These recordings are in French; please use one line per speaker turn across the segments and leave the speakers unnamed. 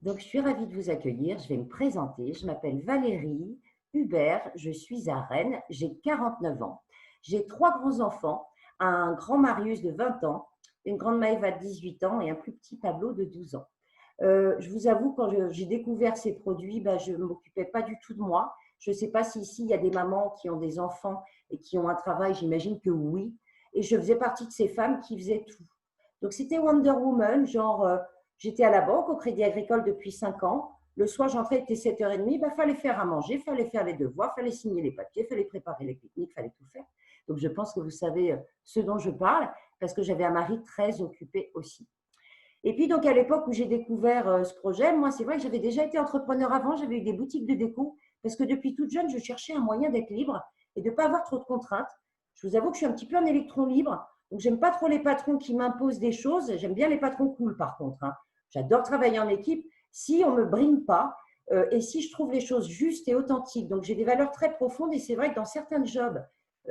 Donc, je suis ravie de vous accueillir. Je vais me présenter. Je m'appelle Valérie Hubert. Je suis à Rennes. J'ai 49 ans. J'ai trois grands-enfants, un grand Marius de 20 ans, une grande Maëva de 18 ans et un plus petit Pablo de 12 ans. Je vous avoue, quand j'ai découvert ces produits, je ne m'occupais pas du tout de moi. Je ne sais pas si ici, il y a des mamans qui ont des enfants et qui ont un travail. J'imagine que oui. Et je faisais partie de ces femmes qui faisaient tout. Donc, c'était Wonder Woman, genre, j'étais à la banque, au Crédit Agricole depuis 5 ans. Le soir, j'entrais, il était 7h30. Il fallait faire à manger, il fallait faire les devoirs, il fallait signer les papiers, il fallait préparer les pique-niques, il fallait tout faire. Donc, je pense que vous savez ce dont je parle, parce que j'avais un mari très occupé aussi. Et puis, donc, à l'époque où j'ai découvert ce projet, moi, c'est vrai que j'avais déjà été entrepreneur avant, j'avais eu des boutiques de déco, parce que depuis toute jeune, je cherchais un moyen d'être libre et de ne pas avoir trop de contraintes. Je vous avoue que je suis un petit peu un électron libre, donc j'aime pas trop les patrons qui m'imposent des choses. J'aime bien les patrons cool, par contre, hein. J'adore travailler en équipe si on ne me brime pas et si je trouve les choses justes et authentiques. Donc, j'ai des valeurs très profondes et c'est vrai que dans certains jobs,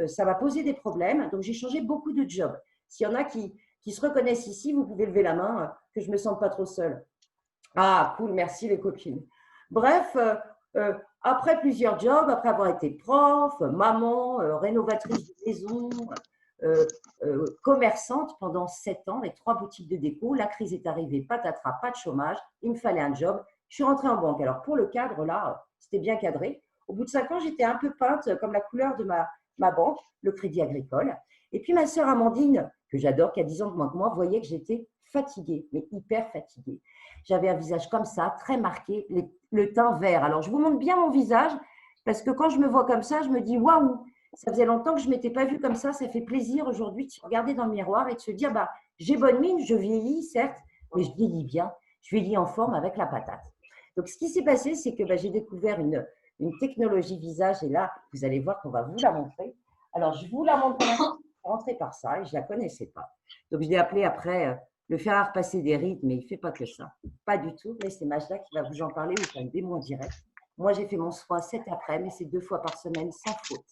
ça va poser des problèmes. Donc, j'ai changé beaucoup de jobs. S'il y en a qui se reconnaissent ici, vous pouvez lever la main, que je ne me sente pas trop seule. Ah, cool, merci les copines. Bref, après plusieurs jobs, après avoir été prof, maman, rénovatrice de maison, euh, commerçante pendant 7 ans, avec 3 boutiques de déco, la crise est arrivée, patatras, pas de chômage, il me fallait un job. Je suis rentrée en banque. Alors pour le cadre, là, c'était bien cadré. Au bout de 5 ans, j'étais un peu peinte comme la couleur de ma banque, le Crédit Agricole. Et puis ma sœur Amandine, que j'adore, qui a 10 ans de moins que moi, voyait que j'étais fatiguée, mais hyper fatiguée. J'avais un visage comme ça, très marqué, le teint vert. Alors, je vous montre bien mon visage parce que quand je me vois comme ça, je me dis waouh, ça faisait longtemps que je ne m'étais pas vue comme ça. Ça fait plaisir aujourd'hui de se regarder dans le miroir et de se dire j'ai bonne mine, je vieillis, certes, mais je vieillis bien. Je vieillis en forme avec la patate. Donc, ce qui s'est passé, c'est que j'ai découvert une technologie visage et là, vous allez voir qu'on va vous la montrer. Alors, je vous la montre pour l'instant, rentrer par ça et je ne la connaissais pas. Donc, je l'ai appelé après le faire à repasser des rides, mais il ne fait pas que ça. Pas du tout, mais c'est Majda qui va vous en parler ou faire une démo en direct. Moi, j'ai fait mon soin cet après, mais c'est 2 fois par semaine sans faute.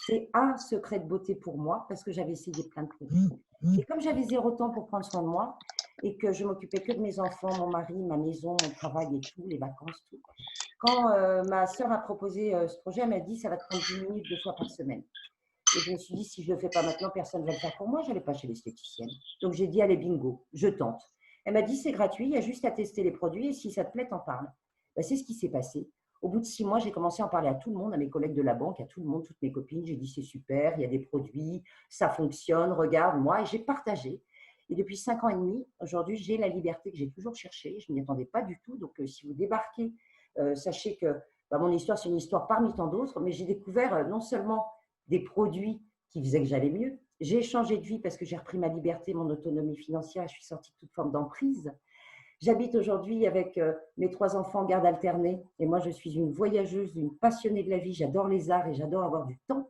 C'est un secret de beauté pour moi parce que j'avais essayé plein de produits. Et comme j'avais 0 temps pour prendre soin de moi et que je m'occupais que de mes enfants, mon mari, ma maison, mon travail et tout, les vacances, tout, quand ma sœur m'a proposé ce projet, elle m'a dit ça va te prendre 10 minutes 2 fois par semaine. Et je me suis dit, si je ne le fais pas maintenant, personne ne va le faire pour moi. Je n'allais pas chez l'esthéticienne. Donc, j'ai dit, allez, bingo, je tente. Elle m'a dit, c'est gratuit, il y a juste à tester les produits et si ça te plaît, t'en parles. C'est ce qui s'est passé. Au bout de 6 mois, j'ai commencé à en parler à tout le monde, à mes collègues de la banque, à tout le monde, toutes mes copines. J'ai dit, c'est super, il y a des produits, ça fonctionne, regarde, moi. Et j'ai partagé. Et depuis 5 ans et demi, aujourd'hui, j'ai la liberté que j'ai toujours cherchée. Je ne m'y attendais pas du tout. Donc, si vous débarquez, sachez que mon histoire, c'est une histoire parmi tant d'autres. Mais j'ai découvert non seulement des produits qui faisaient que j'allais mieux. J'ai changé de vie parce que j'ai repris ma liberté, mon autonomie financière. Je suis sortie de toute forme d'emprise. J'habite aujourd'hui avec mes 3 enfants en garde alternée. Et moi, je suis une voyageuse, une passionnée de la vie. J'adore les arts et j'adore avoir du temps.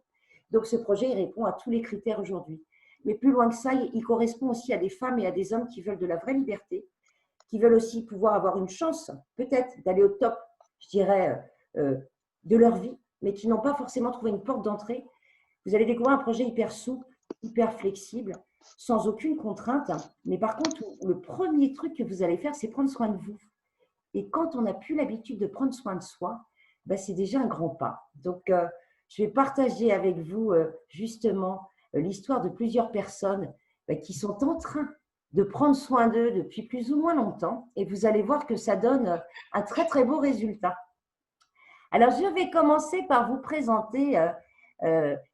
Donc, ce projet, il répond à tous les critères aujourd'hui. Mais plus loin que ça, il correspond aussi à des femmes et à des hommes qui veulent de la vraie liberté, qui veulent aussi pouvoir avoir une chance, peut-être, d'aller au top, je dirais, de leur vie, mais qui n'ont pas forcément trouvé une porte d'entrée. Vous allez découvrir un projet hyper souple, hyper flexible, sans aucune contrainte. Mais par contre, le premier truc que vous allez faire, c'est prendre soin de vous. Et quand on n'a plus l'habitude de prendre soin de soi, c'est déjà un grand pas. Donc, je vais partager avec vous justement l'histoire de plusieurs personnes qui sont en train de prendre soin d'eux depuis plus ou moins longtemps. Et vous allez voir que ça donne un très, très beau résultat. Alors, je vais commencer par vous présenter,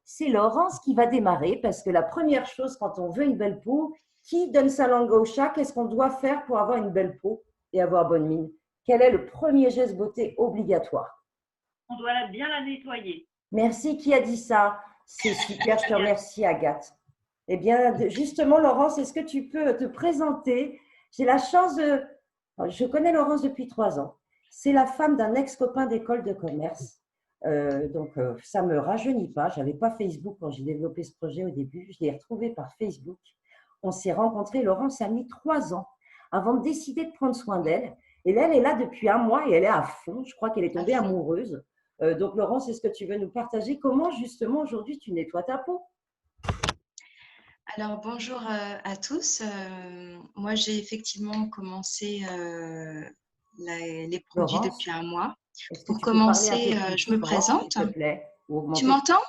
c'est Laurence qui va démarrer, parce que la première chose, quand on veut une belle peau, qui donne sa langue au chat? Qu'est-ce qu'on doit faire pour avoir une belle peau et avoir bonne mine? Quel est le premier geste beauté obligatoire?
On doit bien la nettoyer.
Merci, qui a dit ça? C'est super, je te remercie, Agathe. Eh bien, justement, Laurence, est-ce que tu peux te présenter? J'ai la chance de… Je connais Laurence depuis 3 ans. C'est la femme d'un ex-copain d'école de commerce. Donc, ça ne me rajeunit pas. Je n'avais pas Facebook quand j'ai développé ce projet au début. Je l'ai retrouvé par Facebook. On s'est rencontrés. Laurence a mis 3 ans avant de décider de prendre soin d'elle. Et là, elle est là depuis 1 mois et elle est à fond. Je crois qu'elle est tombée amoureuse. Donc, Laurence, est-ce que tu veux nous partager comment, justement, aujourd'hui, tu nettoies ta peau?
Alors bonjour à tous. Moi j'ai effectivement commencé les produits
Laurence,
depuis un mois.
est-ce que
Pour
tu peux parler un peu
commencer,
plus
je me
fort, s'il
présente.
te plaît, ou
Tu
augmenter
m'entends?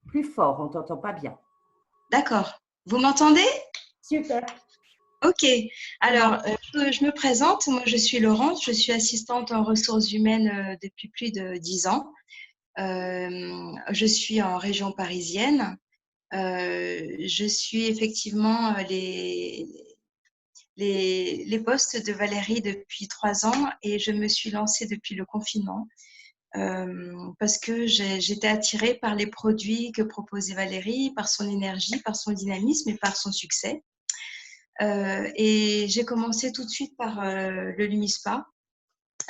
plus fort, on ne t'entend pas bien.
D'accord. Vous m'entendez?
Super.
Ok. Alors,
Comment?
je me présente. Moi, je suis Laurence. Je suis assistante en ressources humaines depuis plus de 10 ans. Je suis en région parisienne. Je suis effectivement les postes de Valérie depuis 3 ans et je me suis lancée depuis le confinement parce que j'étais attirée par les produits que proposait Valérie, par son énergie, par son dynamisme et par son succès. Et j'ai commencé tout de suite par le Lumispa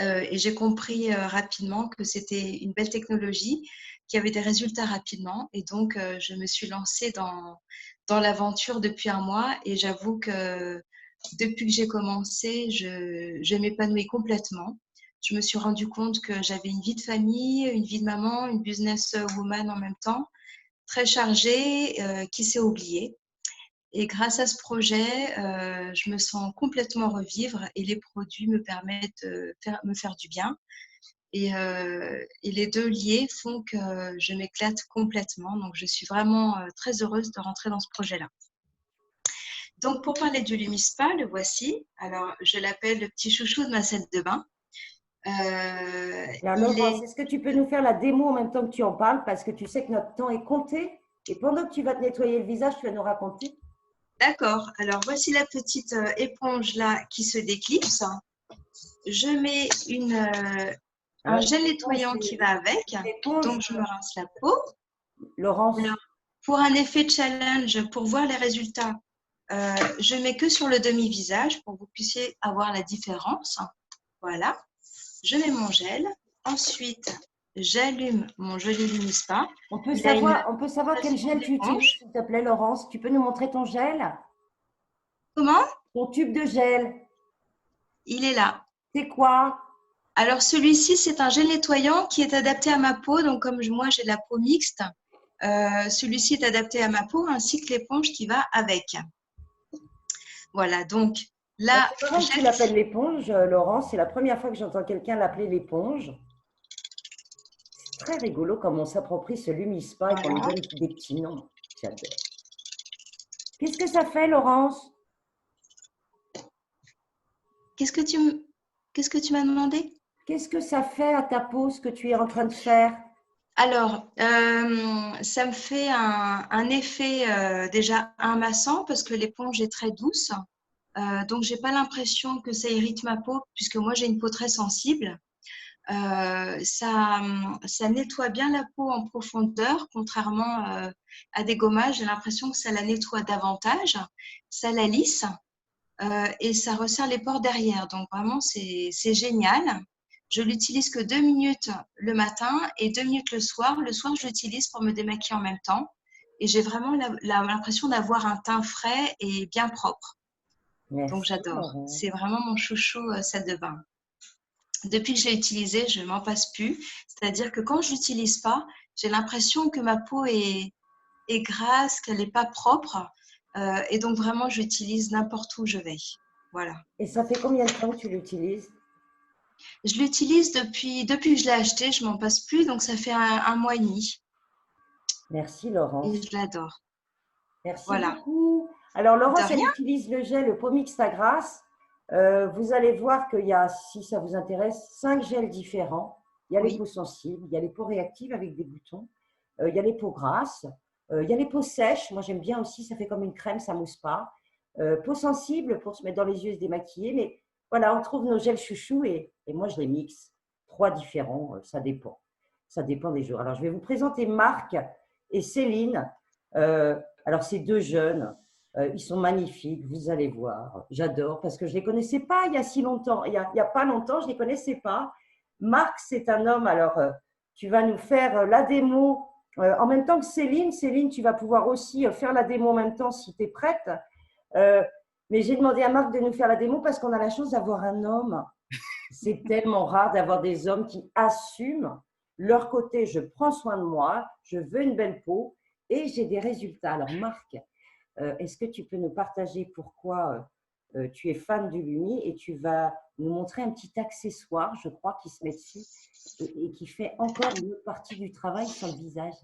et j'ai compris rapidement que c'était une belle technologie qui avait des résultats rapidement. Et donc, je me suis lancée dans l'aventure depuis un mois et j'avoue que depuis que j'ai commencé, je m'épanouis complètement. Je me suis rendu compte que j'avais une vie de famille, une vie de maman, une business woman en même temps, très chargée, qui s'est oubliée. Et grâce à ce projet, je me sens complètement revivre et les produits me permettent de me faire du bien. Et les deux liés font que je m'éclate complètement. Donc, je suis vraiment très heureuse de rentrer dans ce projet-là. Donc, pour parler du Lumispa, le voici. Alors, je l'appelle le petit chouchou de ma salle de bain.
Alors,
Il
Laurence,
est…
est-ce que tu peux nous faire la démo en même temps que tu en parles, parce que tu sais que notre temps est compté, et pendant que tu vas te nettoyer le visage, tu vas nous raconter.
D'accord. Alors, voici la petite éponge là qui se déclipse. Je mets un
Alors,
gel nettoyant qui va avec.
l'éponge,
Donc, je me rince la peau.
Laurence,
Alors, pour un effet challenge, pour voir les résultats, je mets que sur le demi-visage pour que vous puissiez avoir la différence. Voilà. Je mets mon gel. Ensuite, j'allume mon joli Lumispa.
on peut
Il a une
savoir quel
sensation
gel tu utilises,
d'éponge.
s'il te plaît, Laurence. Tu peux nous montrer ton gel?
Comment?
Ton tube de gel,
Il est là.
c'est quoi?
Alors, celui-ci, c'est un gel nettoyant qui est adapté à ma peau. Donc, comme moi, j'ai la peau mixte, celui-ci est adapté à ma peau ainsi que l'éponge qui va avec. Voilà, donc là,
C'est marrant que tu l'appelles l'éponge, Laurence. C'est la première fois que j'entends quelqu'un l'appeler l'éponge. C'est très rigolo comme on s'approprie ce Lumispa et qu'on lui
voilà.
donne des petits noms. J'adore. Qu'est-ce que ça fait, Laurence?
Qu'est-ce que tu m'as demandé?
Qu'est-ce que ça fait à ta peau, ce que tu es en train de faire?
Alors, ça me fait un effet déjà massant parce que l'éponge est très douce. Donc, j'ai pas l'impression que ça irrite ma peau puisque moi, j'ai une peau très sensible. Ça nettoie bien la peau en profondeur, contrairement à des gommages. J'ai l'impression que ça la nettoie davantage, ça la lisse et ça resserre les pores derrière. Donc vraiment, c'est génial. Je l'utilise que 2 minutes le matin et 2 minutes le soir. Le soir, je l'utilise pour me démaquiller en même temps. Et j'ai vraiment l'impression d'avoir un teint frais et bien propre. Donc
Merci,
j'adore.
Laurence.
C'est vraiment mon chouchou salle de bain. Depuis que je l'ai utilisé, je ne m'en passe plus. C'est-à-dire que quand je ne l'utilise pas, j'ai l'impression que ma peau est grasse, qu'elle n'est pas propre. Et donc, vraiment, je l'utilise n'importe où je vais. Voilà.
Et ça fait combien de temps que tu l'utilises?
Je l'utilise depuis que je l'ai acheté, je ne m'en passe plus. Donc, ça fait un mois et demi.
Merci,
Et
Laurence.
je l'adore.
Merci
Voilà.
beaucoup. Alors,
De
Laurence, elle
rien.
utilise le gel Pomixta Grasse. Vous allez voir qu'il y a, si ça vous intéresse, 5 gels différents. Il y a les
Oui.
peaux sensibles, il y a les peaux réactives avec des boutons, il y a les peaux grasses, il y a les peaux sèches. Moi, j'aime bien aussi, ça fait comme une crème, ça ne mousse pas. Peau sensible pour se mettre dans les yeux et se démaquiller. Mais voilà, on trouve nos gels chouchous et moi, je les mixe. 3 différents, ça dépend. Ça dépend des jours. Alors, je vais vous présenter Marc et Céline. Alors, ces deux jeunes, ils sont magnifiques, vous allez voir. J'adore parce que je ne les connaissais pas il y a si longtemps. Il y a pas longtemps, je ne les connaissais pas. Marc, c'est un homme. Alors, tu vas nous faire la démo en même temps que Céline. Céline, tu vas pouvoir aussi faire la démo en même temps si tu es prête. Euh, mais j'ai demandé à Marc de nous faire la démo parce qu'on a la chance d'avoir un homme. C'est tellement rare d'avoir des hommes qui assument leur côté. Je prends soin de moi, je veux une belle peau et j'ai des résultats. Alors, Marc, est-ce que tu peux nous partager pourquoi tu es fan du Lumi et tu vas nous montrer un petit accessoire, je crois, qui se met dessus et qui fait encore une autre partie du travail sur le visage.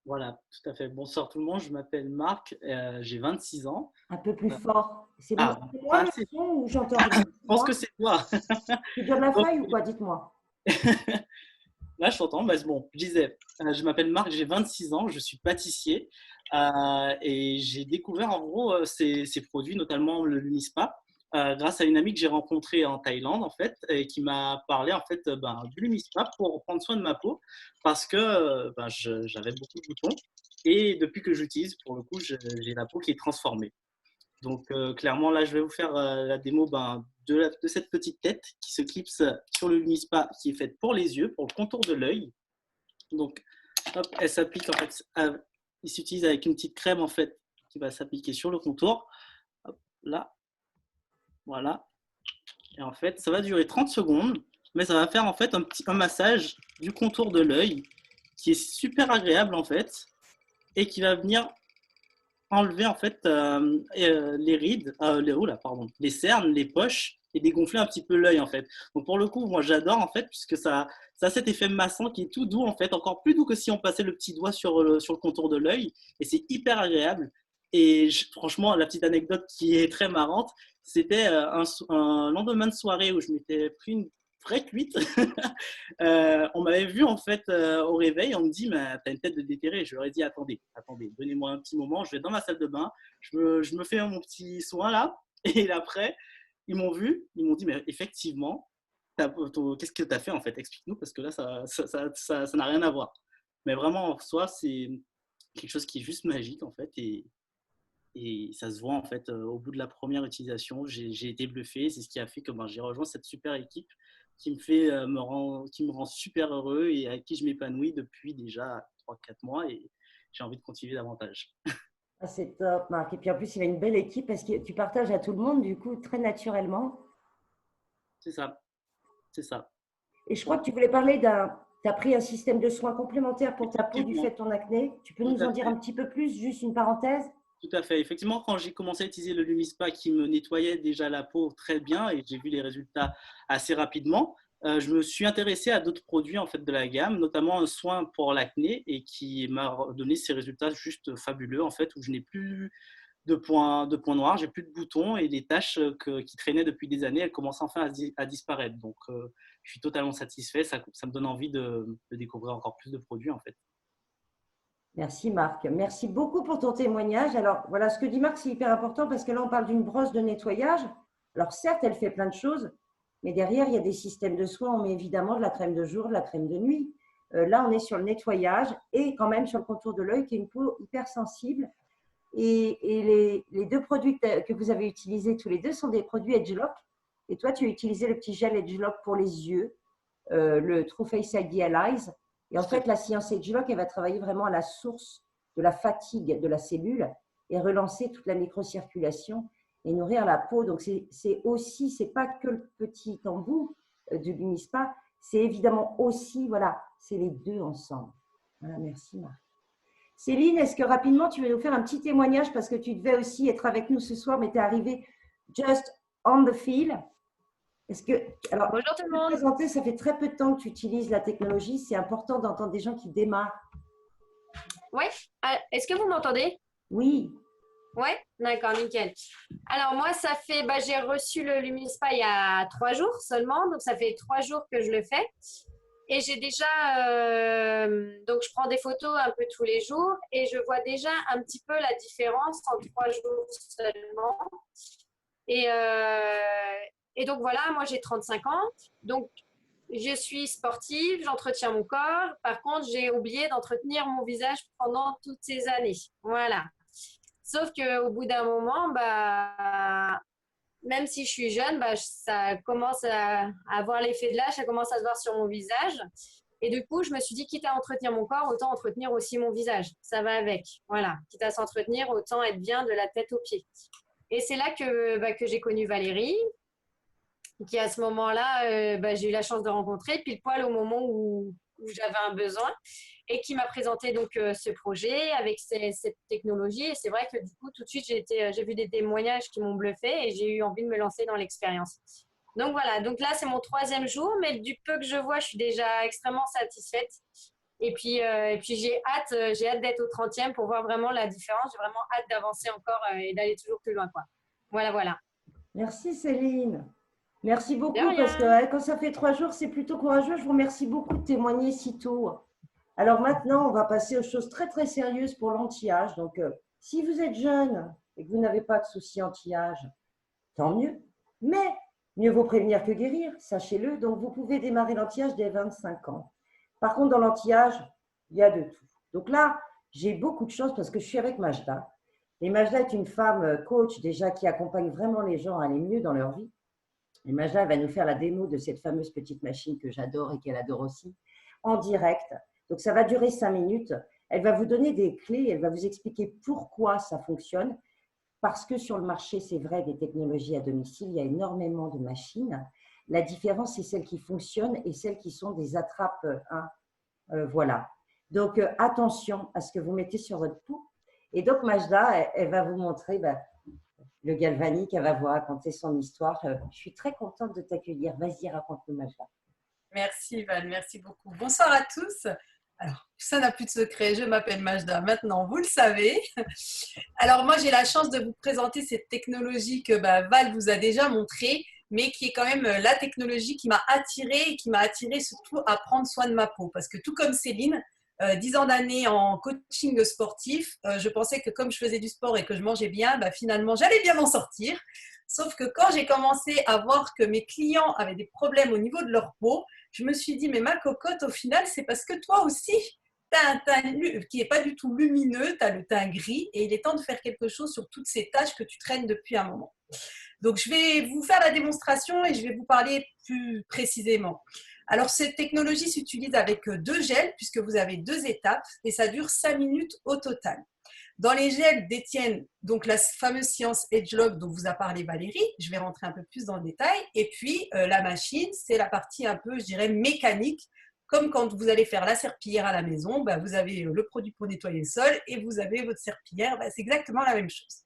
Voilà, tout à fait. Bonsoir tout le monde, je m'appelle Marc, j'ai 26 ans.
Un peu plus fort. C'est
Ah,
moi
pas
le
assez.
son ou j'entends rien?
Je pense que c'est toi.
Tu donnes la
Donc,
feuille ou quoi? Dites-moi.
là, je t'entends. Bah, bon, je disais, je m'appelle Marc, j'ai 26 ans, je suis pâtissier et j'ai découvert en gros ces produits, notamment le Lumispa, grâce à une amie que j'ai rencontrée en Thaïlande en fait, et qui m'a parlé en fait du Lumispa pour prendre soin de ma peau parce que j'avais beaucoup de boutons et depuis que j'utilise, pour le coup, j'ai la peau qui est transformée. Donc, clairement, là, je vais vous faire la démo de cette petite tête qui se clipse sur le Lumispa qui est faite pour les yeux, pour le contour de l'œil. Donc, hop, elle s'applique en fait, il s'utilise avec une petite crème en fait qui va s'appliquer sur le contour. Hop, là, voilà. Et en fait, ça va durer 30 secondes, mais ça va faire en fait un massage du contour de l'œil qui est super agréable en fait et qui va venir enlever en fait les rides, les cernes, les poches et dégonfler un petit peu l'œil en fait. Donc pour le coup, moi j'adore en fait puisque ça a cet effet massant qui est tout doux en fait, encore plus doux que si on passait le petit doigt sur le contour de l'œil et c'est hyper agréable. Et franchement, la petite anecdote qui est très marrante, c'était un lendemain de soirée où je m'étais pris une vraie cuite. On m'avait vu en fait au réveil, on me dit mais t'as une tête de déterré. Je leur ai dit attendez, donnez-moi un petit moment, je vais dans ma salle de bain, je me fais mon petit soin là, et après ils m'ont vu, ils m'ont dit mais effectivement, qu'est-ce que tu as fait en fait, explique-nous parce que là ça n'a rien à voir. Mais vraiment en soi c'est quelque chose qui est juste magique en fait et ça se voit en fait au bout de la première utilisation, j'ai été bluffé. C'est ce qui a fait que j'ai rejoint cette super équipe qui qui me rend super heureux et avec qui je m'épanouis depuis déjà 3-4 mois et j'ai envie de continuer davantage.
Ah, c'est top, Marc. Et puis en plus, il a une belle équipe parce que tu partages à tout le monde, du coup, très naturellement.
C'est ça, c'est ça.
Et je crois que tu voulais parler tu as pris un système de soins complémentaire pour ta peau du fait
Effectivement,
de ton acné. Tu peux
tout
nous
à
en dire
fait.
un petit peu plus, juste une parenthèse?
Tout à fait. Effectivement, quand j'ai commencé à utiliser le Lumispa qui me nettoyait déjà la peau très bien et j'ai vu les résultats assez rapidement, je me suis intéressé à d'autres produits en fait de la gamme, notamment un soin pour l'acné et qui m'a donné ces résultats juste fabuleux en fait où je n'ai plus de points noirs, j'ai plus de boutons et les taches qui traînaient depuis des années, elles commencent enfin à disparaître. Donc, je suis totalement satisfait. Ça me donne envie de découvrir encore plus de produits en fait.
Merci Marc. Merci beaucoup pour ton témoignage. Alors voilà, ce que dit Marc, c'est hyper important parce que là, on parle d'une brosse de nettoyage. Alors certes, elle fait plein de choses, mais derrière, il y a des systèmes de soins. On met évidemment de la crème de jour, de la crème de nuit. Là, on est sur le nettoyage et quand même sur le contour de l'œil qui est une peau hyper sensible. Et les deux produits que vous avez utilisés tous les deux sont des produits Edgelock. Et toi, tu as utilisé le petit gel Edgelock pour les yeux, le True Face Idealize. Et en fait, la science Edgelock, elle va travailler vraiment à la source de la fatigue de la cellule et relancer toute la microcirculation et nourrir la peau. Donc, c'est aussi, c'est pas que le petit embout du Lumispa, c'est évidemment aussi, voilà, c'est les deux ensemble. Voilà, merci Marc. Céline, est-ce que rapidement, tu veux nous faire un petit témoignage parce que tu devais aussi être avec nous ce soir, mais tu es arrivée just on the field. Alors,
bonjour tout le
pour te
monde.
présenter, ça fait très peu de temps que tu utilises la technologie. C'est important d'entendre des gens qui démarrent.
Oui, est-ce que vous m'entendez?
Oui.
Oui, d'accord, nickel. Alors moi, j'ai reçu le Lumispa il y a 3 jours seulement, donc ça fait 3 jours que je le fais. Et j'ai déjà, donc je prends des photos un peu tous les jours et je vois déjà un petit peu la différence en 3 jours seulement. Et donc voilà, moi j'ai 35 ans, donc je suis sportive, j'entretiens mon corps. Par contre, j'ai oublié d'entretenir mon visage pendant toutes ces années. Voilà. Sauf qu'au bout d'un moment, même si je suis jeune, ça commence à avoir l'effet de l'âge, ça commence à se voir sur mon visage. Et du coup, je me suis dit, quitte à entretenir mon corps, autant entretenir aussi mon visage. Ça va avec. Voilà. Quitte à s'entretenir, autant être bien de la tête aux pieds. Et c'est là que j'ai connu Valérie, qui à ce moment-là, j'ai eu la chance de rencontrer, pile poil au moment où où j'avais un besoin et qui m'a présenté donc ce projet avec cette technologie. Et c'est vrai que du coup, tout de suite, j'ai vu des témoignages qui m'ont bluffé et j'ai eu envie de me lancer dans l'expérience. Donc voilà, donc là, c'est mon 3e jour, mais du peu que je vois, je suis déjà extrêmement satisfaite. Et puis j'ai hâte d'être au 30e pour voir vraiment la différence. J'ai vraiment hâte d'avancer encore et d'aller toujours plus loin, quoi. Voilà, voilà.
Merci Céline. Merci
De
beaucoup parce que
rien.
quand ça fait 3 jours, c'est plutôt courageux. Je vous remercie beaucoup de témoigner si tôt. Alors maintenant, on va passer aux choses très très sérieuses pour l'anti-âge. Donc, si vous êtes jeune et que vous n'avez pas de soucis anti-âge, tant mieux. Mais mieux vaut prévenir que guérir, sachez-le. Donc, vous pouvez démarrer l'anti-âge dès 25 ans. Par contre, dans l'anti-âge, il y a de tout. Donc là, j'ai beaucoup de chance parce que je suis avec Majda. Et Majda est une femme coach déjà qui accompagne vraiment les gens à aller mieux dans leur vie. Et Majda va nous faire la démo de cette fameuse petite machine que j'adore et qu'elle adore aussi, en direct. Donc, ça va durer 5 minutes. Elle va vous donner des clés, elle va vous expliquer pourquoi ça fonctionne. Parce que sur le marché, c'est vrai, des technologies à domicile, il y a énormément de machines. La différence, c'est celles qui fonctionnent et celles qui sont des attrapes. Voilà. Donc, attention à ce que vous mettez sur votre peau. Et donc, Majda, elle va vous montrer le galvanique, elle va vous raconter son histoire. Je suis très contente de t'accueillir. Vas-y, raconte-nous, Majda.
Merci Val, merci beaucoup. Bonsoir à tous. Alors, ça n'a plus de secret, je m'appelle Majda, maintenant vous le savez. Alors moi j'ai la chance de vous présenter cette technologie que Val vous a déjà montrée, mais qui est quand même la technologie qui m'a attirée et qui m'a attirée surtout à prendre soin de ma peau. Parce que tout comme Céline, 10 ans d'années en coaching sportif, je pensais que comme je faisais du sport et que je mangeais bien, finalement j'allais bien m'en sortir. Sauf que quand j'ai commencé à voir que mes clients avaient des problèmes au niveau de leur peau, je me suis dit, mais ma cocotte, au final, c'est parce que toi aussi, tu as un teint qui n'est pas du tout lumineux, tu as le teint gris, et il est temps de faire quelque chose sur toutes ces taches que tu traînes depuis un moment. Donc, je vais vous faire la démonstration et je vais vous parler plus précisément. Alors, cette technologie s'utilise avec 2 gels, puisque vous avez 2 étapes, et ça dure 5 minutes au total. Dans les gels détiennent donc la fameuse science AgeLock dont vous a parlé Valérie. Je vais rentrer un peu plus dans le détail. Et puis, la machine, c'est la partie un peu, je dirais, mécanique. Comme quand vous allez faire la serpillière à la maison, vous avez le produit pour nettoyer le sol et vous avez votre serpillière. C'est exactement la même chose.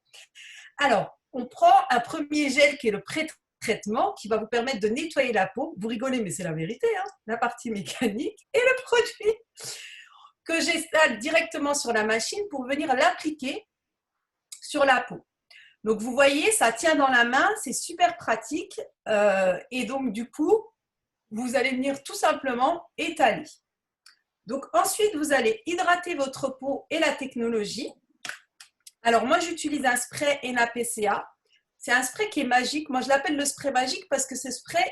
Alors, on prend un premier gel qui est le pré-traitement qui va vous permettre de nettoyer la peau. Vous rigolez, mais c'est la vérité, hein, la partie mécanique. Et le produit que j'installe directement sur la machine pour venir l'appliquer sur la peau. Donc, vous voyez, ça tient dans la main, c'est super pratique. Et donc, du coup, vous allez venir tout simplement étaler. Donc, ensuite, vous allez hydrater votre peau et la technologie. Alors, moi, j'utilise un spray NAPCA. C'est un spray qui est magique. Moi, je l'appelle le spray magique parce que ce spray,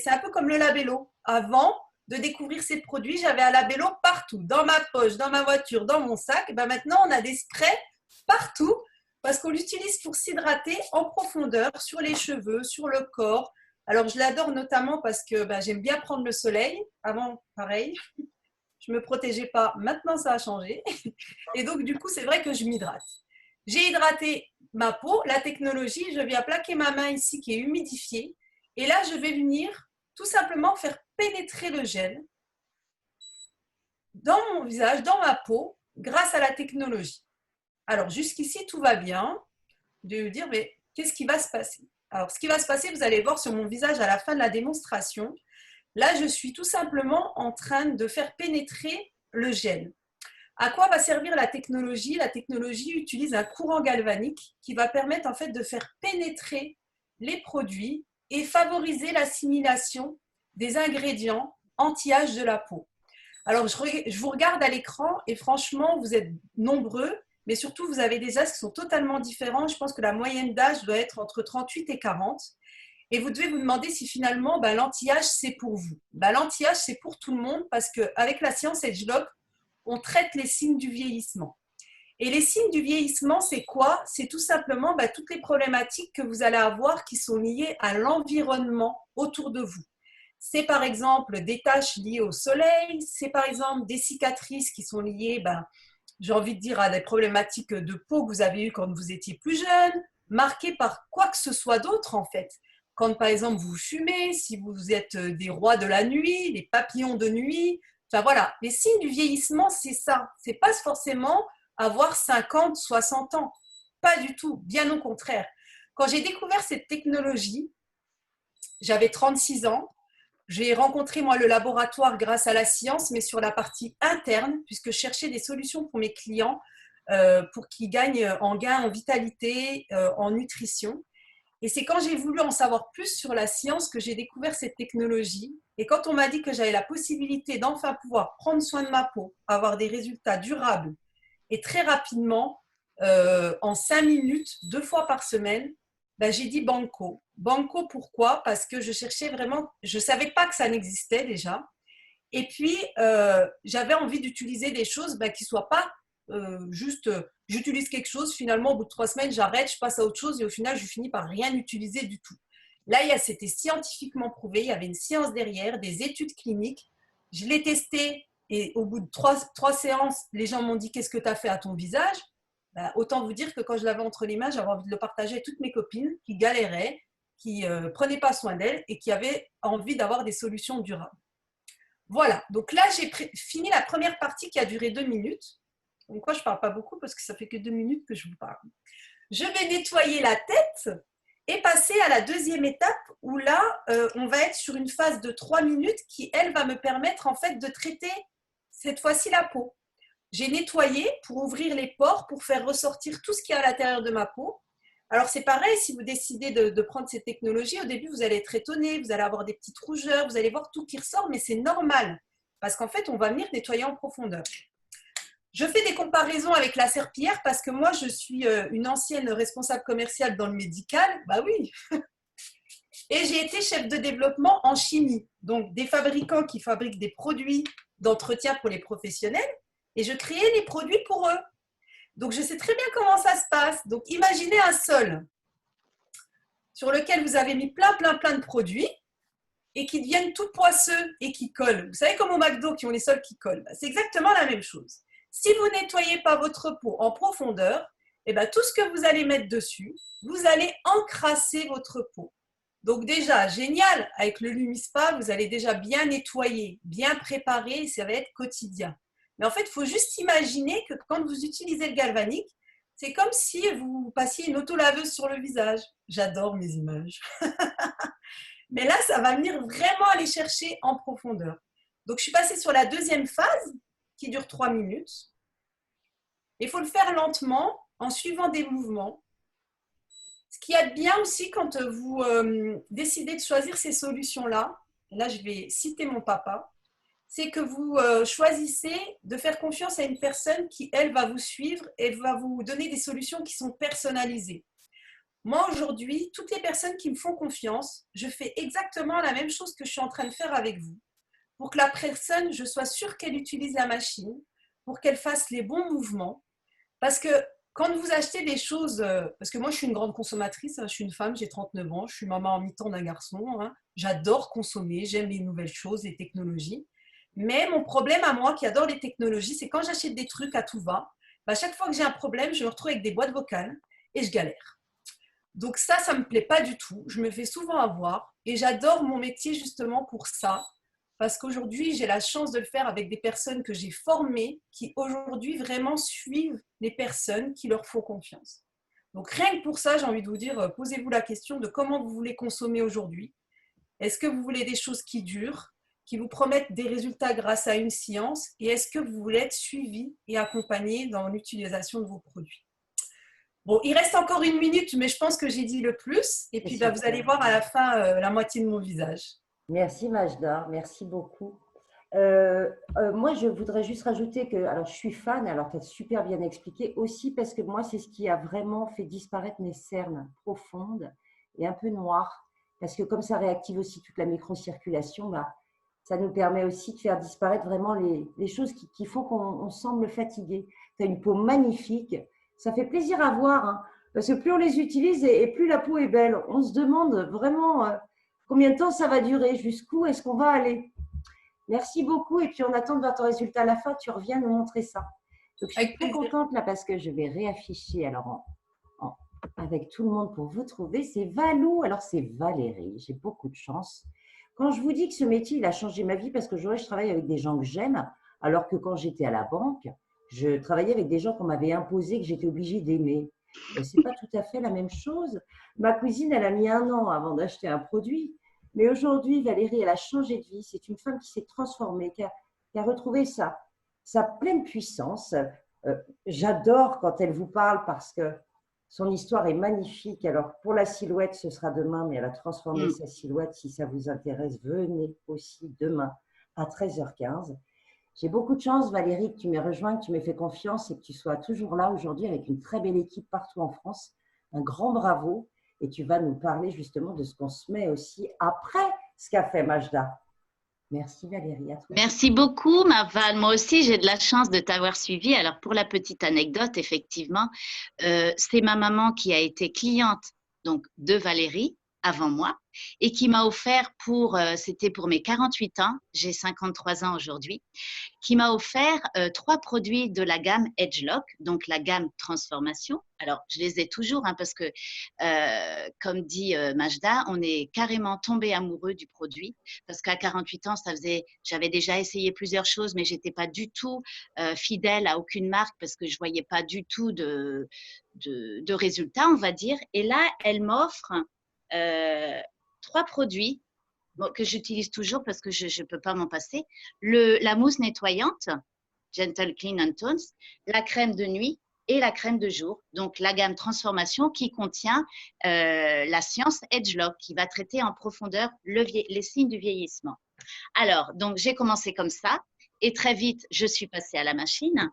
c'est un peu comme le labello. Avant de découvrir ces produits, j'avais un labello partout, dans ma poche, dans ma voiture, dans mon sac. Maintenant, on a des sprays partout parce qu'on l'utilise pour s'hydrater en profondeur sur les cheveux, sur le corps. Alors, je l'adore notamment parce que j'aime bien prendre le soleil. Avant, pareil, je ne me protégeais pas. Maintenant, ça a changé. Et donc, du coup, c'est vrai que je m'hydrate. J'ai hydraté ma peau. La technologie, je viens plaquer ma main ici qui est humidifiée. Et là, je vais venir tout simplement faire pénétrer le gel dans mon visage, dans ma peau, grâce à la technologie. Alors, jusqu'ici, tout va bien. Je vais vous dire, mais qu'est-ce qui va se passer? Alors, ce qui va se passer, vous allez voir sur mon visage à la fin de la démonstration. Là, je suis tout simplement en train de faire pénétrer le gel. À quoi va servir la technologie? La technologie utilise un courant galvanique qui va permettre en fait de faire pénétrer les produits et favoriser l'assimilation des ingrédients anti-âge de la peau. Alors, je vous regarde à l'écran et franchement, vous êtes nombreux, mais surtout, vous avez des âges qui sont totalement différents. Je pense que la moyenne d'âge doit être entre 38 et 40. Et vous devez vous demander si finalement, l'anti-âge, c'est pour vous. L'anti-âge, c'est pour tout le monde parce qu'avec la science AgeLock, on traite les signes du vieillissement. Et les signes du vieillissement, c'est quoi? C'est tout simplement toutes les problématiques que vous allez avoir qui sont liées à l'environnement autour de vous. C'est par exemple des taches liées au soleil, c'est par exemple des cicatrices qui sont liées, j'ai envie de dire, à des problématiques de peau que vous avez eues quand vous étiez plus jeune, marquées par quoi que ce soit d'autre en fait. Quand par exemple vous fumez, si vous êtes des rois de la nuit, des papillons de nuit, Enfin voilà, les signes du vieillissement, c'est ça. C'est pas forcément avoir 50, 60 ans. Pas du tout, bien au contraire. Quand j'ai découvert cette technologie, j'avais 36 ans. J'ai rencontré, moi, le laboratoire grâce à la science, mais sur la partie interne, puisque je cherchais des solutions pour mes clients pour qu'ils gagnent en gain en vitalité, en nutrition. Et c'est quand j'ai voulu en savoir plus sur la science que j'ai découvert cette technologie. Et quand on m'a dit que j'avais la possibilité d'enfin pouvoir prendre soin de ma peau, avoir des résultats durables et très rapidement, en 5 minutes, 2 fois par semaine, ben, j'ai dit banco. Banco, pourquoi? Parce que je cherchais vraiment, je ne savais pas que ça n'existait déjà. Et puis, j'avais envie d'utiliser des choses ben, qui ne soient pas juste, j'utilise quelque chose, finalement, au bout de 3 semaines, j'arrête, je passe à autre chose et au final, je finis par rien utiliser du tout. Là, c'était scientifiquement prouvé, il y avait une science derrière, des études cliniques. Je l'ai testé et au bout de 3 séances, les gens m'ont dit « Qu'est-ce que tu as fait à ton visage ?» Ben, autant vous dire que quand je l'avais entre les mains, j'avais envie de le partager avec toutes mes copines qui galéraient, qui ne prenaient pas soin d'elles et qui avaient envie d'avoir des solutions durables. Voilà, donc là, j'ai fini la première partie qui a duré 2 minutes. Donc moi, je ne parle pas beaucoup parce que ça fait que 2 minutes que je vous parle. Je vais nettoyer la tête et passer à la deuxième étape où là, on va être sur une phase de 3 minutes qui, elle, va me permettre en fait de traiter cette fois-ci la peau. J'ai nettoyé pour ouvrir les pores, pour faire ressortir tout ce qu'il y a à l'intérieur de ma peau. Alors c'est pareil, si vous décidez de prendre ces technologies, au début, vous allez être étonné, vous allez avoir des petites rougeurs, vous allez voir tout qui ressort, mais c'est normal parce qu'en fait, on va venir nettoyer en profondeur. Je fais des comparaisons avec la serpillière parce que moi, je suis une ancienne responsable commerciale dans le médical. Bah oui. Et j'ai été chef de développement en chimie. Donc, des fabricants qui fabriquent des produits d'entretien pour les professionnels. Et je créais les produits pour eux. Donc, je sais très bien comment ça se passe. Donc, imaginez un sol sur lequel vous avez mis plein de produits et qui deviennent tout poisseux et qui collent. Vous savez, comme au McDo qui ont les sols qui collent. C'est exactement la même chose. Si vous ne nettoyez pas votre peau en profondeur, eh bien, tout ce que vous allez mettre dessus, vous allez encrasser votre peau. Donc déjà, génial, avec le Lumispa, vous allez déjà bien nettoyer, bien préparer, ça va être quotidien. Mais en fait, il faut juste imaginer que quand vous utilisez le galvanique, c'est comme si vous passiez une autolaveuse sur le visage. J'adore mes images. Mais là, ça va venir vraiment aller chercher en profondeur. Donc, je suis passée sur la deuxième phase qui dure 3 minutes. Il faut le faire lentement, en suivant des mouvements. Ce qui est bien aussi quand vous décidez de choisir ces solutions-là, là je vais citer mon papa, c'est que vous choisissez de faire confiance à une personne qui, elle, va vous suivre et va vous donner des solutions qui sont personnalisées. Moi, aujourd'hui, toutes les personnes qui me font confiance, je fais exactement la même chose que je suis en train de faire avec vous. Pour que la personne, je sois sûre qu'elle utilise la machine, pour qu'elle fasse les bons mouvements. Parce que quand vous achetez des choses, parce que moi je suis une grande consommatrice, je suis une femme, j'ai 39 ans, je suis maman en mi-temps d'un garçon, j'adore consommer, j'aime les nouvelles choses, les technologies. Mais mon problème à moi qui adore les technologies, c'est quand j'achète des trucs à tout va, bah, chaque fois que j'ai un problème, je me retrouve avec des boîtes vocales et je galère. Donc ça ne me plaît pas du tout, je me fais souvent avoir et j'adore mon métier justement pour ça. Parce qu'aujourd'hui, j'ai la chance de le faire avec des personnes que j'ai formées qui aujourd'hui vraiment suivent les personnes qui leur font confiance. Donc rien que pour ça, j'ai envie de vous dire, posez-vous la question de comment vous voulez consommer aujourd'hui. Est-ce que vous voulez des choses qui durent, qui vous promettent des résultats grâce à une science et est-ce que vous voulez être suivi et accompagné dans l'utilisation de vos produits? Bon, il reste encore 1 minute, mais je pense que j'ai dit le plus. Et puis, vous allez voir à la fin la moitié de mon visage.
Merci Majda, merci beaucoup. Moi, je voudrais juste rajouter que, alors je suis fan, alors tu as super bien expliqué, aussi parce que moi, c'est ce qui a vraiment fait disparaître mes cernes profondes et un peu noires, parce que comme ça réactive aussi toute la microcirculation, bah, ça nous permet aussi de faire disparaître vraiment les choses qui font qu'on semble fatigué. Tu as une peau magnifique, ça fait plaisir à voir, hein, parce que plus on les utilise et plus la peau est belle. On se demande vraiment… combien de temps ça va durer? Jusqu'où est-ce qu'on va aller? Merci beaucoup. Et puis, on attend de voir ton résultat à la fin. Tu reviens nous montrer ça. Donc, je suis très contente là parce que je vais réafficher alors avec tout le monde pour vous trouver. C'est Valou. Alors, c'est Valérie. J'ai beaucoup de chance. Quand je vous dis que ce métier, il a changé ma vie parce qu'aujourd'hui, je travaille avec des gens que j'aime, alors que quand j'étais à la banque, je travaillais avec des gens qu'on m'avait imposé, que j'étais obligée d'aimer. Ce n'est pas tout à fait la même chose. Ma cousine, elle a mis 1 an avant d'acheter un produit. Mais aujourd'hui, Valérie, elle a changé de vie. C'est une femme qui s'est transformée, qui a retrouvé sa pleine puissance. J'adore quand elle vous parle parce que son histoire est magnifique. Alors, pour la silhouette, ce sera demain, mais elle a transformé sa silhouette. Si ça vous intéresse, venez aussi demain à 13h15. J'ai beaucoup de chance, Valérie, que tu m'aies rejoint, que tu m'aies fait confiance et que tu sois toujours là aujourd'hui avec une très belle équipe partout en France. Un grand bravo. Et tu vas nous parler justement de ce qu'on se met aussi après ce qu'a fait Majda. Merci Valérie, à toi.
Merci beaucoup, Marvan. Moi aussi, j'ai de la chance de t'avoir suivi. Alors, pour la petite anecdote, effectivement, c'est ma maman qui a été cliente donc, de Valérie avant moi et qui m'a offert c'était pour mes 48 ans, j'ai 53 ans aujourd'hui, qui m'a offert 3 produits de la gamme Edgelock, donc la gamme transformation. Alors, je les ai toujours parce que, comme dit Majda, on est carrément tombé amoureux du produit parce qu'à 48 ans, j'avais déjà essayé plusieurs choses, mais j'étais pas du tout fidèle à aucune marque parce que je voyais pas du tout de résultats, on va dire. Et là, elle m'offre 3 produits que j'utilise toujours parce que je ne peux pas m'en passer. La mousse nettoyante, Gentle Clean and Tones, la crème de nuit et la crème de jour. Donc, la gamme transformation qui contient la science Edgelock qui va traiter en profondeur les signes du vieillissement. Alors, donc, j'ai commencé comme ça et très vite, je suis passée à la machine.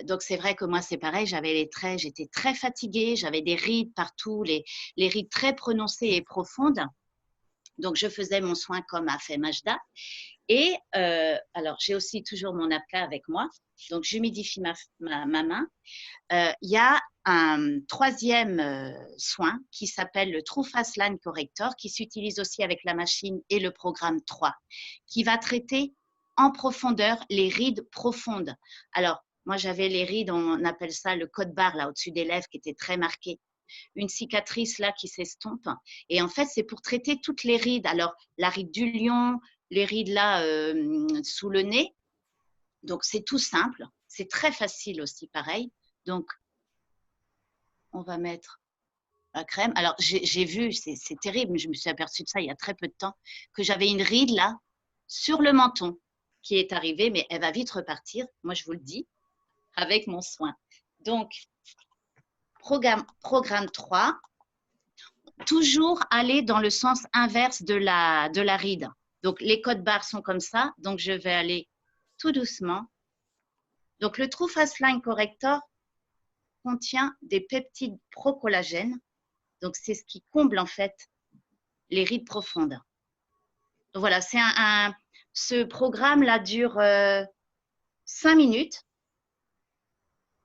Donc, c'est vrai que moi, c'est pareil, j'avais les traits, j'étais très fatiguée, j'avais des rides partout, les rides très prononcées et profondes. Donc, je faisais mon soin comme a fait Majda. Et alors, j'ai aussi toujours mon appliqué avec moi. Donc, j'humidifie ma main. Il y a un 3e soin qui s'appelle le True Fast Line Corrector qui s'utilise aussi avec la machine et le programme 3 qui va traiter en profondeur les rides profondes. Alors, moi, j'avais les rides, on appelle ça le code barre là au-dessus des lèvres qui était très marqué. Une cicatrice là qui s'estompe. Et en fait, c'est pour traiter toutes les rides. Alors, la ride du lion, les rides là sous le nez. Donc, c'est tout simple. C'est très facile aussi, pareil. Donc, on va mettre la crème. Alors, j'ai vu, c'est terrible, mais je me suis aperçue de ça il y a très peu de temps, que j'avais une ride là sur le menton qui est arrivée, mais elle va vite repartir. Moi, je vous le dis, avec mon soin. Donc, programme 3, toujours aller dans le sens inverse de la ride. Donc, les codes barres sont comme ça. Donc, je vais aller tout doucement. Donc, le True Fast Line Corrector contient des peptides pro-collagène. Donc, c'est ce qui comble en fait les rides profondes. Donc, voilà, ce programme-là dure 5 minutes.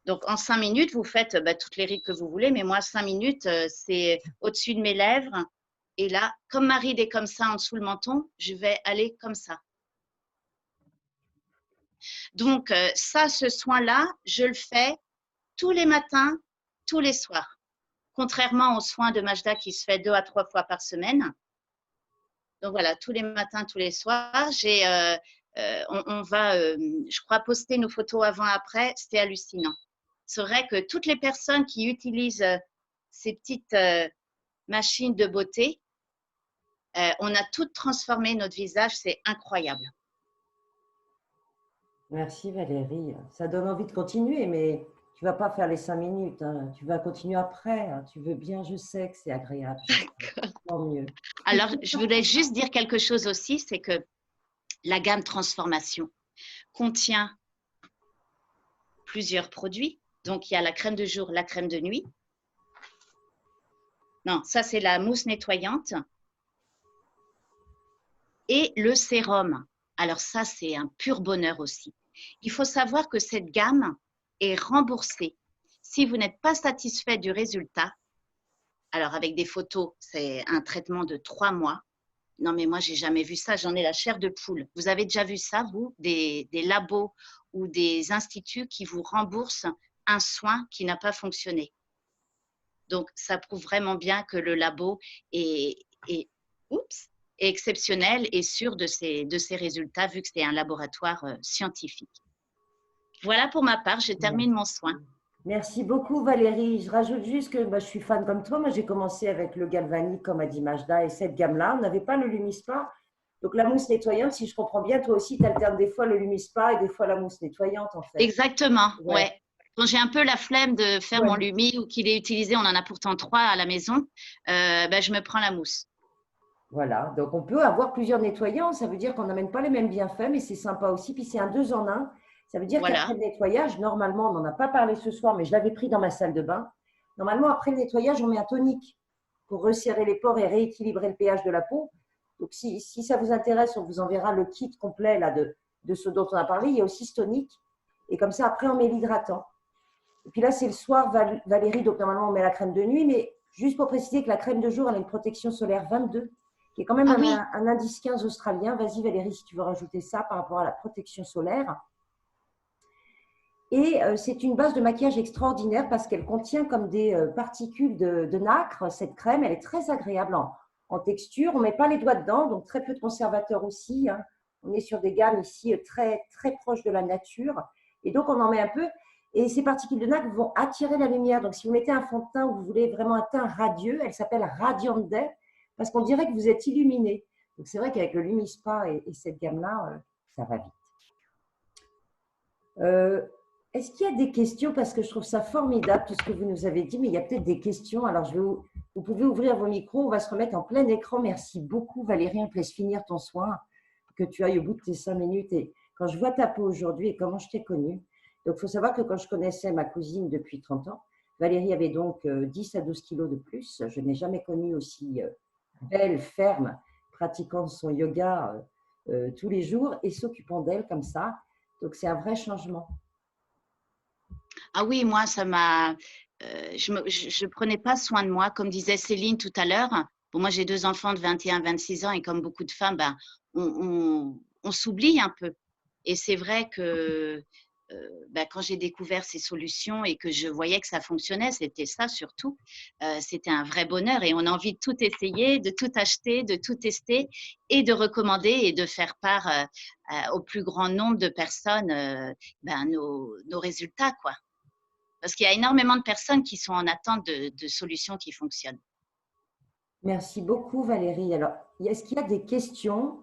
Donc, en 5 minutes, vous faites toutes les rides que vous voulez, mais moi, 5 minutes, c'est au-dessus de mes lèvres. Et là, comme ma ride est comme ça en dessous le menton, je vais aller comme ça. Donc, ce soin-là, je le fais tous les matins, tous les soirs. Contrairement au soin de Majda qui se fait 2 à 3 fois par semaine. Donc, voilà, tous les matins, tous les soirs. On va, je crois, poster nos photos avant-après. C'était hallucinant. C'est vrai que toutes les personnes qui utilisent ces petites machines de beauté, on a toutes transformé notre visage. C'est incroyable.
Merci Valérie. Ça donne envie de continuer, mais tu ne vas pas faire les 5 minutes. Hein. Tu vas continuer après. Hein. Tu veux bien, je sais que c'est agréable. Tant mieux.
Alors, je voulais juste dire quelque chose aussi, c'est que la gamme transformation contient plusieurs produits. Donc, il y a la crème de jour, la crème de nuit. Non, ça, c'est la mousse nettoyante. Et le sérum. Alors, ça, c'est un pur bonheur aussi. Il faut savoir que cette gamme est remboursée. Si vous n'êtes pas satisfait du résultat, alors avec des photos, c'est un traitement de 3 mois. Non, mais moi, je n'ai jamais vu ça. J'en ai la chair de poule. Vous avez déjà vu ça, vous, des labos ou des instituts qui vous remboursent un soin qui n'a pas fonctionné. Donc, ça prouve vraiment bien que le labo est est exceptionnel et sûr de ses résultats vu que c'est un laboratoire scientifique. Voilà pour ma part, je termine mon soin.
Merci beaucoup Valérie. Je rajoute juste que je suis fan comme toi. Moi, j'ai commencé avec le galvanique, comme a dit Majda, et cette gamme-là. On n'avait pas le Lumispa. Donc, la mousse nettoyante, si je comprends bien, toi aussi, tu alternes des fois le Lumispa et des fois la mousse nettoyante, en fait.
Exactement, ouais. Quand j'ai un peu la flemme de faire mon Lumi ou qu'il est utilisé, on en a pourtant 3 à la maison, je me prends la mousse.
Voilà, donc on peut avoir plusieurs nettoyants. Ça veut dire qu'on n'amène pas les mêmes bienfaits, mais c'est sympa aussi. Puis c'est un 2 en 1. Ça veut dire qu'après le nettoyage, normalement, on n'en a pas parlé ce soir, mais je l'avais pris dans ma salle de bain. Normalement, après le nettoyage, on met un tonique pour resserrer les pores et rééquilibrer le pH de la peau. Donc, si ça vous intéresse, on vous enverra le kit complet là, de ce dont on a parlé. Il y a aussi ce tonique. Et comme ça, après, on met l'hydratant. Et puis là, c'est le soir, Valérie. Donc, normalement, on met la crème de nuit. Mais juste pour préciser que la crème de jour, elle a une protection solaire 22, qui est quand même un indice 15 australien. Vas-y, Valérie, si tu veux rajouter ça par rapport à la protection solaire. Et c'est une base de maquillage extraordinaire parce qu'elle contient comme des particules de nacre. Cette crème, elle est très agréable en texture. On ne met pas les doigts dedans, donc très peu de conservateurs aussi. Hein. On est sur des gammes ici très, très proches de la nature. Et donc, on en met un peu. Et ces particules de nacre vont attirer la lumière. Donc, si vous mettez un fond de teint où vous voulez vraiment un teint radieux, elle s'appelle Radiant Day parce qu'on dirait que vous êtes illuminé. Donc, c'est vrai qu'avec le Lumispa et cette gamme-là, ça va vite. Est-ce qu'il y a des questions? Parce que je trouve ça formidable, tout ce que vous nous avez dit, mais il y a peut-être des questions. Alors, vous pouvez ouvrir vos micros, on va se remettre en plein écran. Merci beaucoup, Valérie. On te laisse finir ton soin, que tu ailles au bout de tes 5 minutes. Et quand je vois ta peau aujourd'hui et comment je t'ai connue, donc il faut savoir que quand je connaissais ma cousine depuis 30 ans, Valérie avait donc 10 à 12 kilos de plus. Je n'ai jamais connu aussi belle, ferme, pratiquant son yoga tous les jours et s'occupant d'elle comme ça. Donc, c'est un vrai changement.
Ah oui, moi, ça m'a… je ne prenais pas soin de moi, comme disait Céline tout à l'heure. Bon, moi, j'ai 2 enfants de 21, 26 ans et comme beaucoup de femmes, on s'oublie un peu. Et c'est vrai que quand j'ai découvert ces solutions et que je voyais que ça fonctionnait, c'était ça surtout. C'était un vrai bonheur et on a envie de tout essayer, de tout acheter, de tout tester et de recommander et de faire part au plus grand nombre de personnes nos résultats, quoi. Parce qu'il y a énormément de personnes qui sont en attente de solutions qui fonctionnent.
Merci beaucoup, Valérie. Alors, est-ce qu'il y a des questions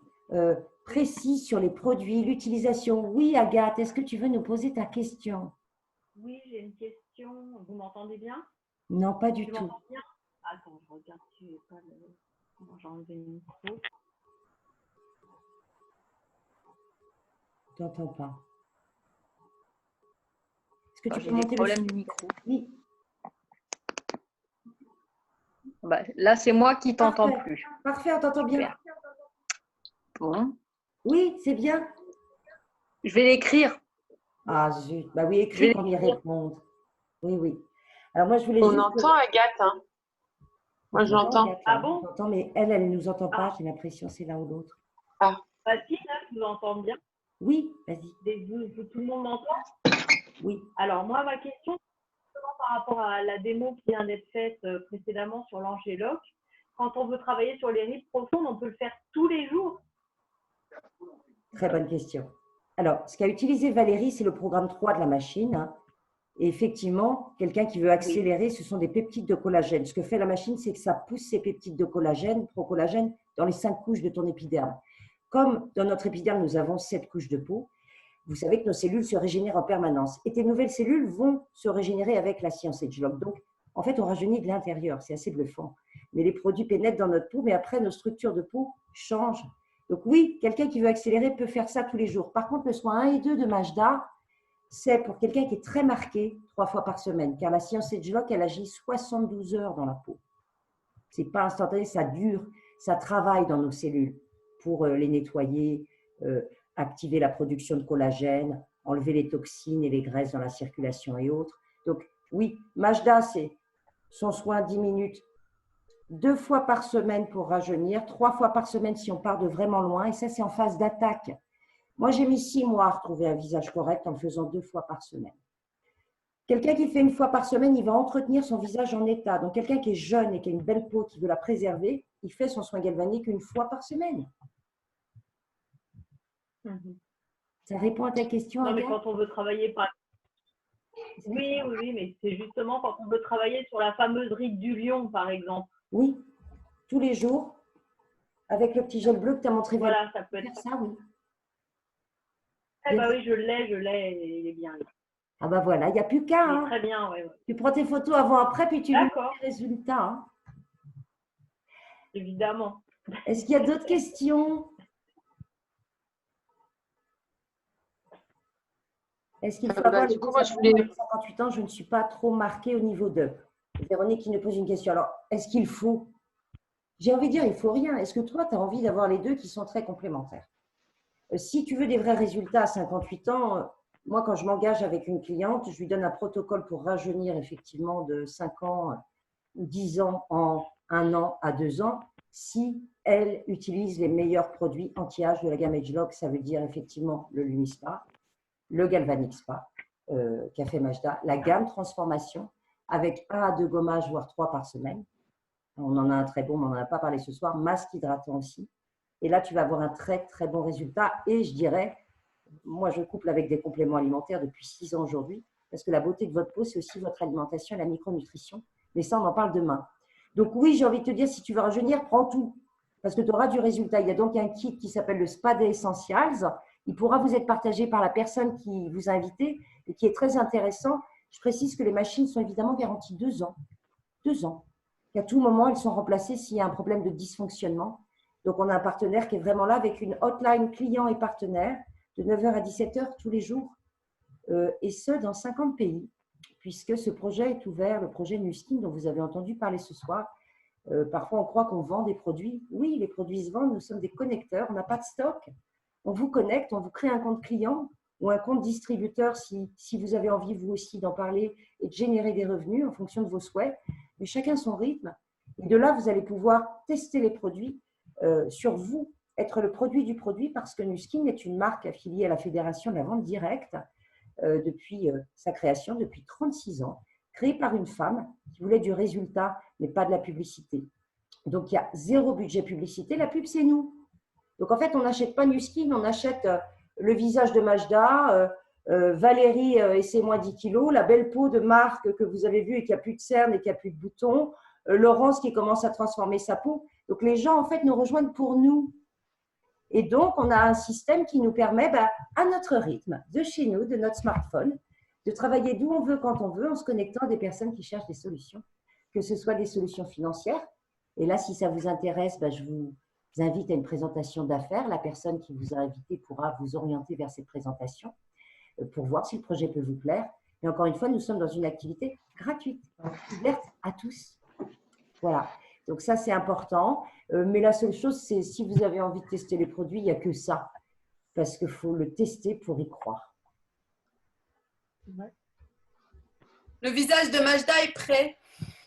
précises sur les produits, l'utilisation? Oui, Agathe, est-ce que tu veux nous poser ta question?
Oui, j'ai une question. Vous m'entendez bien?
Non, pas du tout.
Bien? Attends, je regarde si j'ai pas comment j'ai enlevé le micro.
Je t'entends pas. Est-ce que tu
J'ai
peux
des
monter
problèmes du micro.
Oui.
Là, c'est moi qui t'entends plus.
Parfait, on t'entend bien.
Bon.
Oui, c'est bien.
Je vais l'écrire.
Ah, zut. Bah oui, écris pour y répondre. Oui, oui. Alors, moi, je voulais
On entend Agathe, hein? Moi, je l'entends.
Ah bon?
J'entends, mais elle ne nous entend pas. J'ai l'impression c'est l'un ou l'autre.
Ah.
Bah si, là, je vous entends bien.
Oui, vas-y.
Tout le monde m'entend?
Oui.
Alors, moi, ma question, par rapport à la démo qui vient d'être faite précédemment sur l'Angéloque, quand on veut travailler sur les rides profondes, on peut le faire tous les jours?
Très bonne question. Alors, ce qu'a utilisé Valérie, c'est le programme 3 de la machine. Hein. Et effectivement, quelqu'un qui veut accélérer, ce sont des peptides de collagène. Ce que fait la machine, c'est que ça pousse ces peptides de collagène, procollagène, dans les 5 couches de ton épiderme. Comme dans notre épiderme, nous avons 7 couches de peau, vous savez que nos cellules se régénèrent en permanence. Et tes nouvelles cellules vont se régénérer avec la science Agelock. Donc, en fait, on rajeunit de l'intérieur. C'est assez bluffant. Mais les produits pénètrent dans notre peau, mais après, nos structures de peau changent. Donc oui, quelqu'un qui veut accélérer peut faire ça tous les jours. Par contre, le soin 1 et 2 de Majda, c'est pour quelqu'un qui est très marqué 3 fois par semaine, car la science Agelock, elle agit 72 heures dans la peau. Ce n'est pas instantané, ça dure, ça travaille dans nos cellules pour les nettoyer, activer la production de collagène, enlever les toxines et les graisses dans la circulation et autres. Donc oui, Majda, c'est son soin 10 minutes, 2 fois par semaine pour rajeunir, 3 fois par semaine si on part de vraiment loin, et ça c'est en phase d'attaque. Moi j'ai mis 6 mois à retrouver un visage correct en le faisant 2 fois par semaine. Quelqu'un qui fait une fois par semaine, il va entretenir son visage en état. Donc, quelqu'un qui est jeune et qui a une belle peau, qui veut la préserver, il fait son soin galvanique une fois par semaine. Ça répond à ta question,
Non, mais
Agathe?
quand on veut travailler par... Oui, oui, oui, mais c'est justement quand on veut travailler sur la fameuse ride du lion, par exemple.
Oui, tous les jours, avec le petit gel bleu que tu as montré.
Voilà, ça peut être
faire ça, oui.
Eh ben oui, je l'ai, il est bien.
Ah bah voilà, il n'y a plus qu'à. Hein.
Très bien, oui.
Tu prends tes photos avant-après, puis tu vois les résultats. Hein.
Évidemment.
Est-ce qu'il y a d'autres questions? Est-ce qu'il faut avoir
du coup, moi, je voulais...
58 ans, je ne suis pas trop marquée au niveau 2. Véronique qui nous pose une question. Alors, est-ce qu'il faut? J'ai envie de dire, il ne faut rien. Est-ce que toi, tu as envie d'avoir les deux qui sont très complémentaires? Si tu veux des vrais résultats à 58 ans, moi, quand je m'engage avec une cliente, je lui donne un protocole pour rajeunir effectivement de 5 ans ou 10 ans en 1 an à 2 ans, si elle utilise les meilleurs produits anti-âge de la gamme AgeLock, ça veut dire effectivement le Lumispa, le Galvanic Spa qu'a fait Majda, la gamme Transformation avec 1 à 2 gommages, voire 3 par semaine. On en a un très bon, mais on n'en a pas parlé ce soir, masque hydratant aussi. Et là, tu vas avoir un très, très bon résultat. Et je dirais, moi, je couple avec des compléments alimentaires depuis 6 ans aujourd'hui, parce que la beauté de votre peau, c'est aussi votre alimentation et la micronutrition. Mais ça, on en parle demain. Donc oui, j'ai envie de te dire, si tu veux rajeunir, prends tout, parce que tu auras du résultat. Il y a donc un kit qui s'appelle le Spa Day Essentials. Il pourra vous être partagé par la personne qui vous a invité et qui est très intéressant. Je précise que les machines sont évidemment garanties 2 ans. 2 ans. Qu'à tout moment, elles sont remplacées s'il y a un problème de dysfonctionnement. Donc, on a un partenaire qui est vraiment là avec une hotline client et partenaire de 9h à 17h tous les jours, et ce, dans 50 pays, puisque ce projet est ouvert, le projet Nuskin dont vous avez entendu parler ce soir. Parfois, on croit qu'on vend des produits. Oui, les produits se vendent, nous sommes des connecteurs, on n'a pas de stock. On vous connecte, on vous crée un compte client ou un compte distributeur si vous avez envie, vous aussi, d'en parler et de générer des revenus en fonction de vos souhaits. Mais chacun son rythme. Et de là, vous allez pouvoir tester les produits sur vous, être le produit du produit, parce que Nuskin est une marque affiliée à la Fédération de la vente directe depuis sa création, depuis 36 ans, créée par une femme qui voulait du résultat, mais pas de la publicité. Donc, il y a 0 budget publicité. La pub, c'est nous. Donc, en fait, on n'achète pas Nuskin, on achète le visage de Majda, Valérie et ses moins 10 kilos, la belle peau de Marc que vous avez vue et qui n'a plus de cernes et qui n'a plus de boutons, Laurence qui commence à transformer sa peau. Donc, les gens, en fait, nous rejoignent pour nous. Et donc, on a un système qui nous permet, à notre rythme, de chez nous, de notre smartphone, de travailler d'où on veut, quand on veut, en se connectant à des personnes qui cherchent des solutions, que ce soit des solutions financières. Et là, si ça vous intéresse, je vous invite à une présentation d'affaires. La personne qui vous a invité pourra vous orienter vers cette présentation pour voir si le projet peut vous plaire. Et encore une fois, nous sommes dans une activité gratuite, ouverte à tous. Voilà. Donc ça, c'est important. Mais la seule chose, c'est si vous avez envie de tester les produits, il n'y a que ça. Parce qu'il faut le tester pour y croire.
Le visage de Majda est prêt.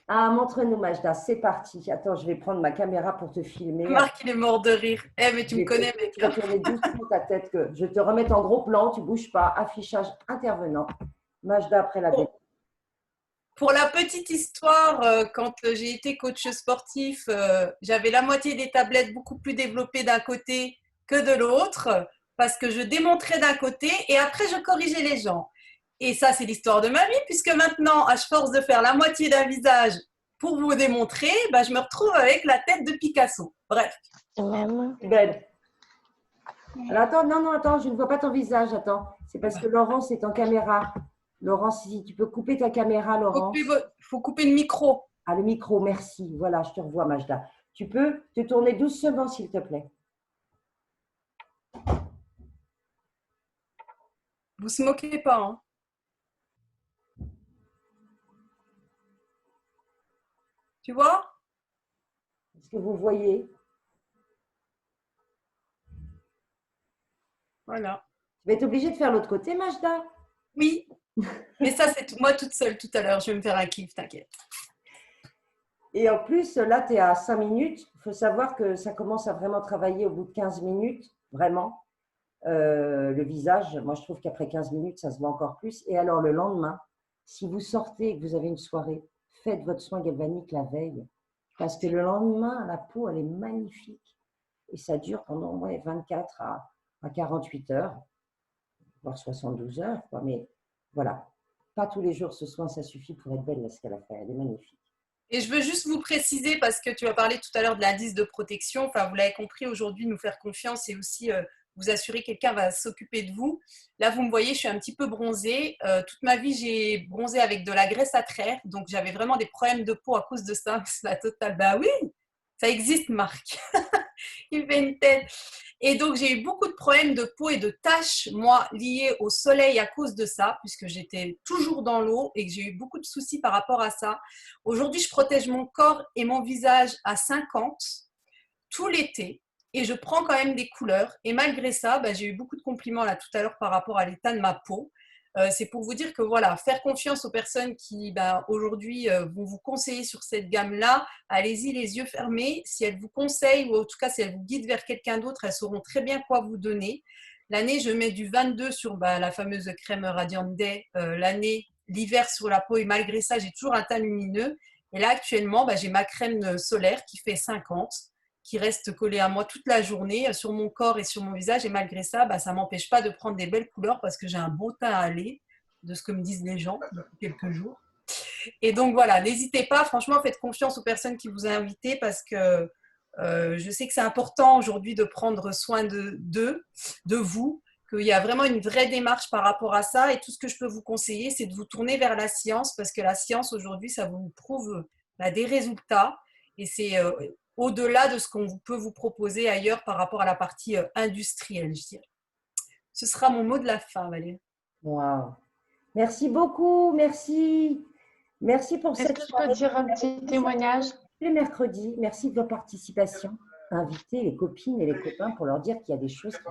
Ah, montre-nous, Majda. C'est parti. Attends, je vais prendre ma caméra pour te filmer.
Marc, il est mort de rire. Mais tu me connais, mec.
Tu vas tourner doucement ta tête. Que je te remette en gros plan. Tu ne bouges pas. Affichage intervenant. Majda après la démo.
Pour la petite histoire, quand j'ai été coach sportif, j'avais la moitié des tablettes beaucoup plus développées d'un côté que de l'autre, parce que je démontrais d'un côté et après je corrigeais les gens. Et ça, c'est l'histoire de ma vie, puisque maintenant, à force de faire la moitié d'un visage pour vous démontrer, je me retrouve avec la tête de Picasso. Bref.
Belle. Alors attends, je ne vois pas ton visage. Attends, c'est parce que Laurence est en caméra. Laurence, si tu peux couper ta caméra, Laurence.
Il faut couper le micro.
Ah, le micro, merci. Voilà, je te revois, Majda. Tu peux te tourner doucement, s'il te plaît.
Vous ne se moquez pas, hein. Tu vois?
Est-ce que vous voyez?
Voilà.
Tu vas être obligée de faire l'autre côté, Majda?
Oui. Mais ça, c'est moi toute seule tout à l'heure. Je vais me faire un kiff, t'inquiète.
Et en plus, là, tu es à 5 minutes. Il faut savoir que ça commence à vraiment travailler au bout de 15 minutes, vraiment. Le visage, moi, je trouve qu'après 15 minutes, ça se voit encore plus. Et alors, le lendemain, Si vous sortez et que vous avez une soirée, faites votre soin galvanique la veille. Parce que le lendemain, la peau, elle est magnifique. Et ça dure pendant 24 à 48 heures, voire 72 heures. Quoi. Mais voilà, pas tous les jours ce soin, ça suffit pour être belle, là, ce qu'elle a fait. Elle est magnifique.
Et je veux juste vous préciser, parce que tu as parlé tout à l'heure de l'indice de protection, enfin vous l'avez compris, aujourd'hui, nous faire confiance et aussi vous assurer que quelqu'un va s'occuper de vous. Là, vous me voyez, je suis un petit peu bronzée. Toute ma vie, j'ai bronzé avec de la graisse à traire, donc j'avais vraiment des problèmes de peau à cause de ça. C'est la totale. Bah oui, ça existe, Marc. Il fait une tête. Et donc, j'ai eu beaucoup de problèmes de peau et de taches, moi, liées au soleil à cause de ça, puisque j'étais toujours dans l'eau et que j'ai eu beaucoup de soucis par rapport à ça. Aujourd'hui, je protège mon corps et mon visage à 50 tout l'été et je prends quand même des couleurs. Et malgré ça, j'ai eu beaucoup de compliments là tout à l'heure par rapport à l'état de ma peau. C'est pour vous dire que voilà, faire confiance aux personnes qui aujourd'hui vont vous conseiller sur cette gamme-là. Allez-y les yeux fermés. Si elles vous conseillent ou en tout cas si elles vous guident vers quelqu'un d'autre, elles sauront très bien quoi vous donner. L'année, je mets du 22 sur la fameuse crème Radiant Day. L'hiver sur la peau et malgré ça, j'ai toujours un teint lumineux. Et là, actuellement, j'ai ma crème solaire qui fait 50, qui reste collée à moi toute la journée sur mon corps et sur mon visage. Et malgré ça, ça ne m'empêche pas de prendre des belles couleurs parce que j'ai un beau teint à lait, de ce que me disent les gens depuis quelques jours. Et donc voilà, n'hésitez pas, franchement, faites confiance aux personnes qui vous ont invité parce que je sais que c'est important aujourd'hui de prendre soin de vous, qu'il y a vraiment une vraie démarche par rapport à ça. Et tout ce que je peux vous conseiller, c'est de vous tourner vers la science parce que la science aujourd'hui, ça vous prouve des résultats. Et c'est au-delà de ce qu'on peut vous proposer ailleurs par rapport à la partie industrielle, je dirais. Ce sera mon mot de la fin, Valérie.
Wow. Merci beaucoup, merci. Merci pour cette
Est-ce que je peux dire un petit témoignage?
Les mercredis, merci de votre participation. Invitez les copines et les copains pour leur dire qu'il y a des choses qui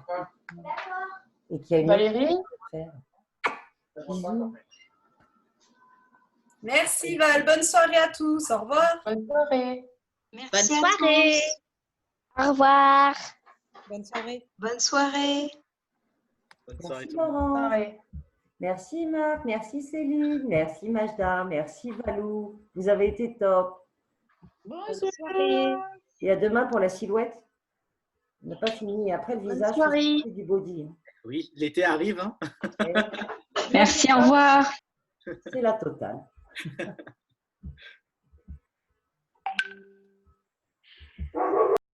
et qu'il y a une
Valérie?
faire. Bisous.
Merci Val, bonne soirée à tous, au revoir.
Bonne soirée.
Merci
Bonne
à
soirée.
tous.
Au revoir.
Bonne soirée.
Bonne soirée.
Bonne soirée.
Merci Laurent.
soirée.
Merci Marc, merci Céline, merci Majda, merci Valou. Vous avez été top.
Bonne soirée.
Et à demain pour la silhouette. On n'a pas fini. Après le visage, c'est du body.
Oui, l'été arrive. Hein.
Merci, au revoir.
C'est la totale.